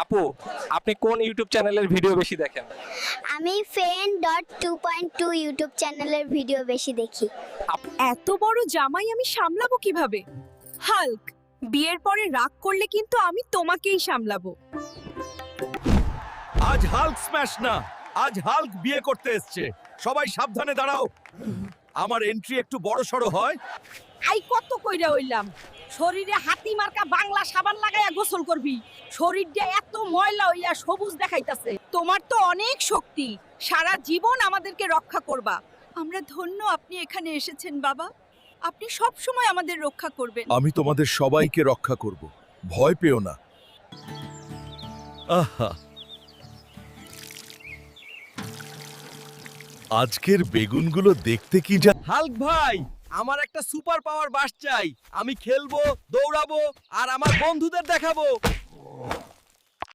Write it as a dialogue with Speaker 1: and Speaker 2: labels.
Speaker 1: আপু, আপনি কোন ইউটিউব চ্যানেলের ভিডিও বেশি দেখেন?
Speaker 2: আমি ফেন.2.2 ইউটিউব চ্যানেলের ভিডিও বেশি দেখি।
Speaker 3: এত বড় জামাই আমি সামলাবো কিভাবে? হাল্ক, বিয়ের পরে রাগ করলে কিন্তু আমি তোমাকেই সামলাবো।
Speaker 4: আজ হাল্ক স্ম্যাশ না, আজ হাল্ক বিয়ে করতে এসেছে। সবাই সাবধানে দাঁড়াও। আমার এন্ট্রি একটু বড় সড়ো হয়।
Speaker 3: আই কত কইরা হইলাম, শরীরে হাতি মার্কা বাংলা সাবান লাগাইয়া গোসল করবি। শরীরটা এত ময়লা হইয়া সবুজ দেখাইতাছে। তোমার তো অনেক শক্তি, সারা জীবন আমাদেরকে রক্ষা করবা। আমরা ধন্য আপনি এখানে এসেছেন বাবা। আপনি সব সময় আমাদের রক্ষা করবেন।
Speaker 4: আমি তোমাদের সবাইকে রক্ষা করব, ভয় পেও না। আহা, আজকের বেগুনগুলো দেখতে কি যা।
Speaker 1: হাল্ক ভাই, আমার একটা সুপার পাওয়ার বাস চাই। আমি খেলবো, দৌড়াবো আর আমার বন্ধুদের দেখাবো।